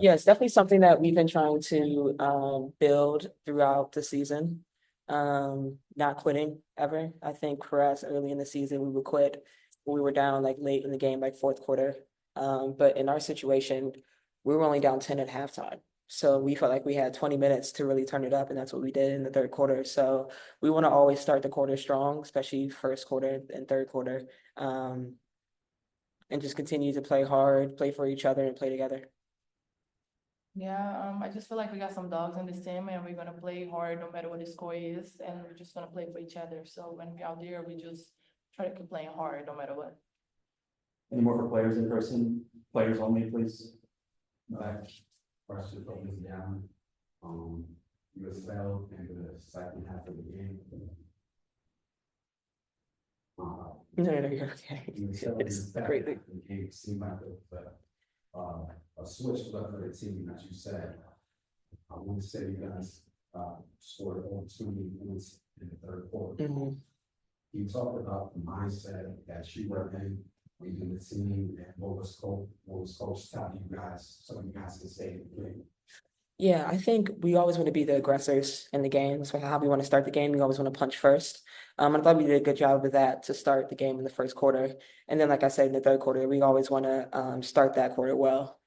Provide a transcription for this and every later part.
Yeah, it's definitely something that we've been trying to build throughout the season. Not quitting ever. I think for us early in the season, we would quit when we were down like late in the game, like fourth quarter. But in our situation, we were only down 10 at halftime. So we felt like we had 20 minutes to really turn it up, and that's what we did in the third quarter. So we want to always start the quarter strong, especially first quarter and third quarter, um, and just continue to play hard, play for each other, and play together. Yeah, I just feel like we got some dogs in this team and we're gonna play hard no matter what the score is, and we're just gonna play for each other. So when we're out there, we just try to keep playing hard no matter what. Any more for players in person? Players only, please. Question from Ms. Down. You excelled in the second half of the game. No, you're okay. You excelled in the It's second great. half of the game. It seemed like a switch left for the team, as you said. I want to say you guys scored over 2 points in the third quarter. You talked about the mindset that you were in leading the team, and what was coach telling you guys so you guys can stay in the game? Yeah, I think we always want to be the aggressors in the game. That's how we want to start the game. We always want to punch first. I thought we did a good job of that to start the game in the first quarter. And then, like I said, in the third quarter, we always want to start that quarter well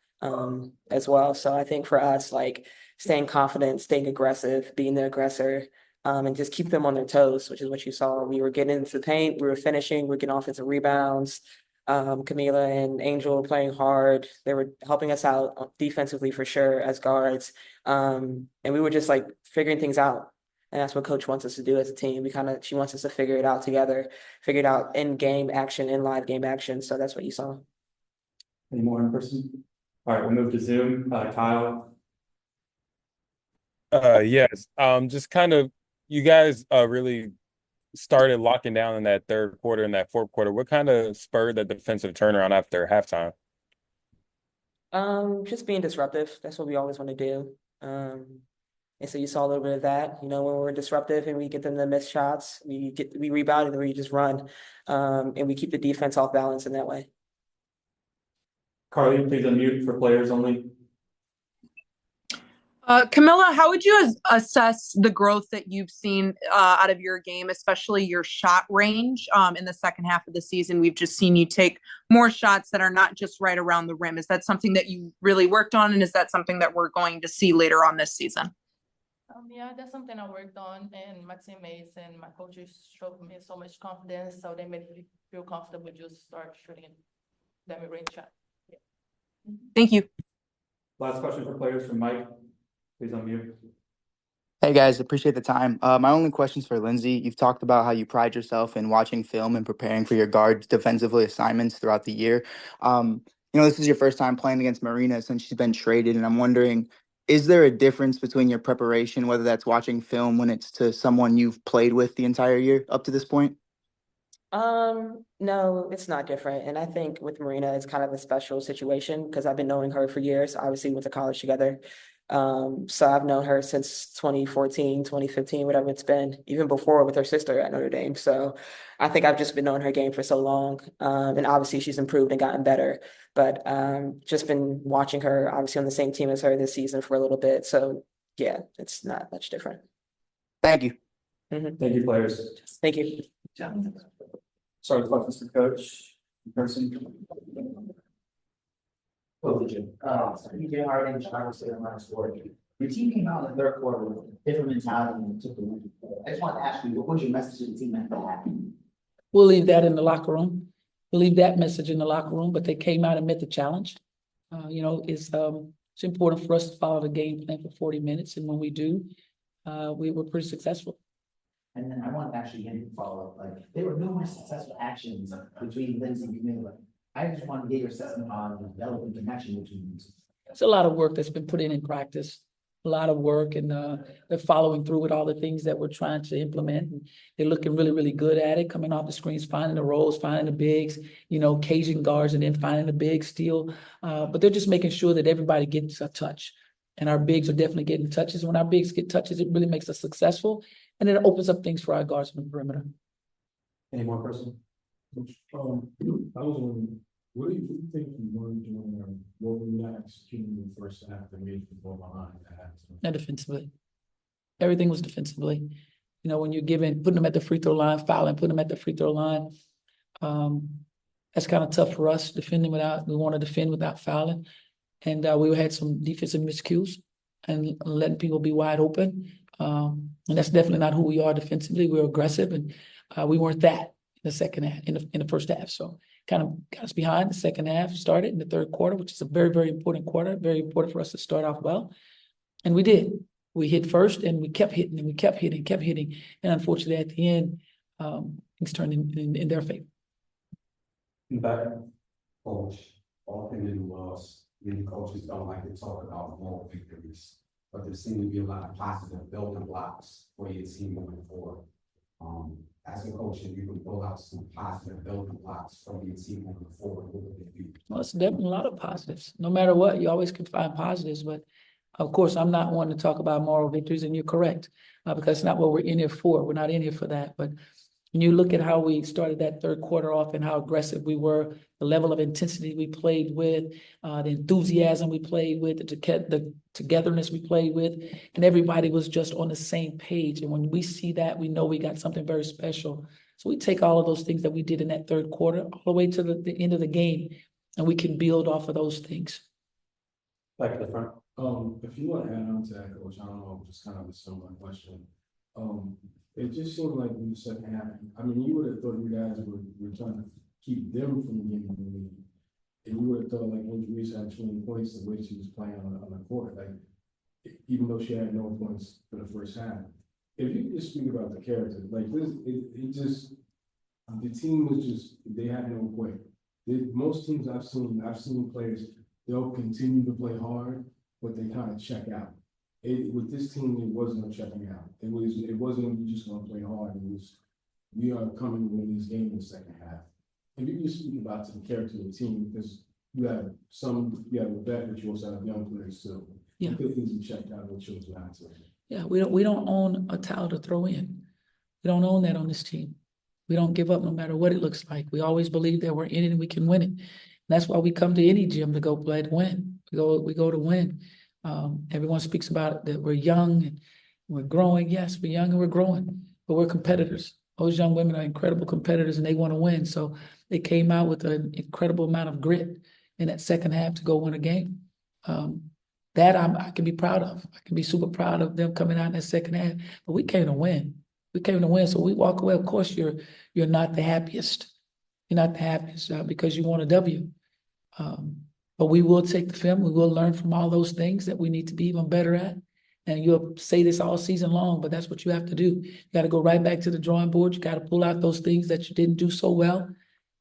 as well. So I think for us, like staying confident, staying aggressive, being the aggressor, and just keep them on their toes, which is what you saw. We were getting into the paint, we were finishing, we were getting offensive rebounds. Kamilla and Angel were playing hard. They were helping us out defensively for sure as guards. And we were just like figuring things out. And that's what coach wants us to do as a team. She wants us to figure it out together, figure it out in game action, in live game action. So that's what you saw. Any more in person? All right, we'll move to Zoom. Kyle. Yes. Just kind of, you guys really started locking down in that third quarter and that fourth quarter. What kind of spurred the defensive turnaround after halftime? Just being disruptive. That's what we always want to do. And so you saw a little bit of that, when we're disruptive and we get them to miss shots, we rebound and we just run. And we keep the defense off balance in that way. Carly, please unmute for players only. Kamilla, how would you assess the growth that you've seen out of your game, especially your shot range in the second half of the season? We've just seen you take more shots that are not just right around the rim. Is that something that you really worked on, and is that something that we're going to see later on this season? Yeah, that's something I worked on, and my teammates and my coaches showed me so much confidence, so they made me feel comfortable just start shooting that mid-range shot. Yeah. Thank you. Last question for players from Mike. Please unmute. Hey guys, appreciate the time. My only question's for Lindsay. You've talked about how you pride yourself in watching film and preparing for your guards' defensively assignments throughout the year. This is your first time playing against Marina since she's been traded, and I'm wondering, is there a difference between your preparation, whether that's watching film when it's to someone you've played with the entire year up to this point? No, it's not different. And I think with Marina, it's kind of a special situation because I've been knowing her for years. Obviously, we went to college together. So I've known her since 2014, 2015, whatever it's been, even before with her sister at Notre Dame. So I think I've just been knowing her game for so long. And obviously she's improved and gotten better, but just been watching her obviously on the same team as her this season for a little bit. So yeah, it's not much different. Thank you. Thank you, players. Thank you. Sorry, questions for coach in person. DJ Harding, Chicago State and last quarter. Your team came out in the third quarter with a different mentality than it took the win. I just wanted to ask you, what was your message to the team after that? We'll leave that in the locker room. We'll leave that message in the locker room, but they came out and met the challenge. It's important for us to follow the game plan for 40 minutes. And when we do, we were pretty successful. And then I wanted to actually get you to follow up. Like, there were numerous successful actions between Lindsay and Kamilla. I just want to get your assessment on the developing connection between these. It's a lot of work that's been put in practice, a lot of work, and they're following through with all the things that we're trying to implement. And they're looking really, really good at it, coming off the screens, finding the rolls, finding the bigs, caging guards, and then finding the bigs still. But they're just making sure that everybody gets a touch. And our bigs are definitely getting touches. When our bigs get touches, it really makes us successful. And then it opens up things for our guards from the perimeter. Any more questions? I was What do you think you learned during what were you not executing in the first half that made you fall behind that? Not defensively. Everything was defensively. You know, when you're putting them at the free throw line, fouling, putting them at the free throw line, that's kind of tough for us, we want to defend without fouling. And we had some defensive miscues and letting people be wide open. And that's definitely not who we are defensively. We're aggressive, and we weren't that in the second half, in the first half. So kind of got us behind. The second half started in the third quarter, which is a very, very important quarter, very important for us to start off well. And we did. We hit first, and we kept hitting, and we kept hitting. And unfortunately, at the end, things turned in their favor. Back. Coach, often in loss, many coaches don't like to talk about moral victories, but there seem to be a lot of positive building blocks for your team moving forward. As a coach, if you can pull out some positive building blocks from your team moving forward, what would it be? Well, it's definitely a lot of positives. No matter what, you always can find positives, but of course, I'm not one to talk about moral victories, and you're correct, because it's not what we're in here for. We're not in here for that. But when you look at how we started that third quarter off and how aggressive we were, the level of intensity we played with, the enthusiasm we played with, the togetherness we played with, and everybody was just on the same page. And when we see that, we know we got something very special. So we take all of those things that we did in that third quarter all the way to the end of the game, and we can build off of those things. Back at the front. If you want to add on to that, Coach, I don't know, just kind of a similar question. It just seemed like in the second half, I mean, you would have thought you guys were trying to keep them from getting the lead. And you would have thought like Lindsay had 20 points the way she was playing on the court, like even though she had no points for the first half. If you could just speak about the character, like this, it just, the team was just, they had no quit. Most teams I've seen players, they'll continue to play hard, but they kind of check out. With this team, it wasn't no checking out. It wasn't we just gonna play hard. It was we are coming to win this game in the second half. If you just speak about the character of the team, because you have a vet, but you also have young players too. Yeah. You could easily check out and chose not to. Yeah, we don't own a towel to throw in. We don't own that on this team. We don't give up no matter what it looks like. We always believe that we're in it and we can win it. And that's why we come to any gym to go play to win. We go to win. Everyone speaks about that we're young and we're growing. Yes, we're young and we're growing, but we're competitors. Those young women are incredible competitors and they want to win. So they came out with an incredible amount of grit in that second half to go win a game. That I can be proud of. I can be super proud of them coming out in that second half. But we came to win. We came to win. So we walk away. Of course, you're not the happiest. You're not the happiest because you want a W. But we will take the film. We will learn from all those things that we need to be even better at. And you'll say this all season long, but that's what you have to do. You got to go right back to the drawing board. You got to pull out those things that you didn't do so well,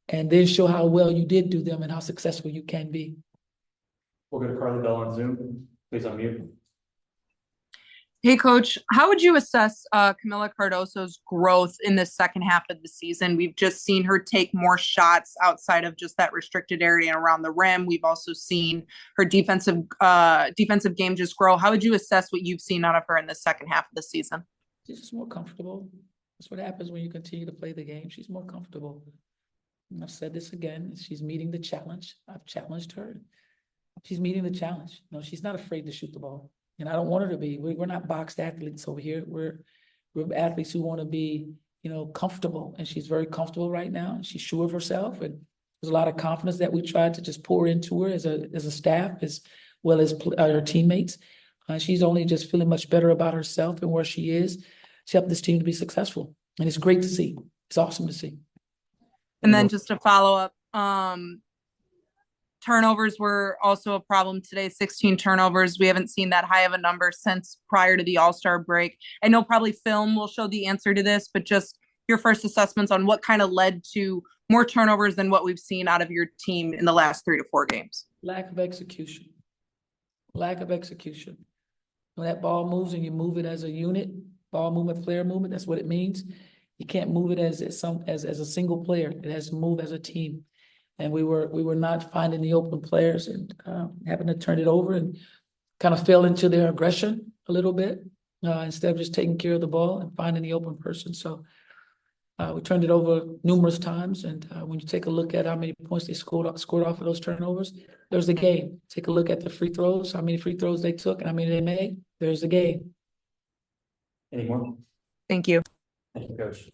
and then show how well you did do them and how successful you can be. We'll go to Carly Bell on Zoom. Please unmute. Hey, Coach, how would you assess Kamilla Cardoso's growth in the second half of the season? We've just seen her take more shots outside of just that restricted area and around the rim. We've also seen her defensive game just grow. How would you assess what you've seen out of her in the second half of the season? She's just more comfortable. That's what happens when you continue to play the game. She's more comfortable. And I've said this again, she's meeting the challenge. I've challenged her. She's meeting the challenge. You know, she's not afraid to shoot the ball. And I don't want her to be. We're not boxed athletes over here. We're athletes who want to be, comfortable. And she's very comfortable right now. She's sure of herself. And there's a lot of confidence that we tried to just pour into her as a staff, as well as her teammates. She's only just feeling much better about herself and where she is. She helped this team to be successful. And it's great to see. It's awesome to see. And then just to follow up, turnovers were also a problem today, 16 turnovers. We haven't seen that high of a number since prior to the All-Star break. I know probably film will show the answer to this, but just your first assessments on what kind of led to more turnovers than what we've seen out of your team in the last 3 to 4 games. Lack of execution. Lack of execution. When that ball moves and you move it as a unit, ball movement, player movement, that's what it means. You can't move it as a single player. It has to move as a team. And we were not finding the open players and having to turn it over and kind of fell into their aggression a little bit instead of just taking care of the ball and finding the open person. So We turned it over numerous times, and when you take a look at how many points they scored off of those turnovers, there's the game. Take a look at the free throws, how many free throws they took, and how many they made. There's the game. Any more? Thank you. Thank you, Coach.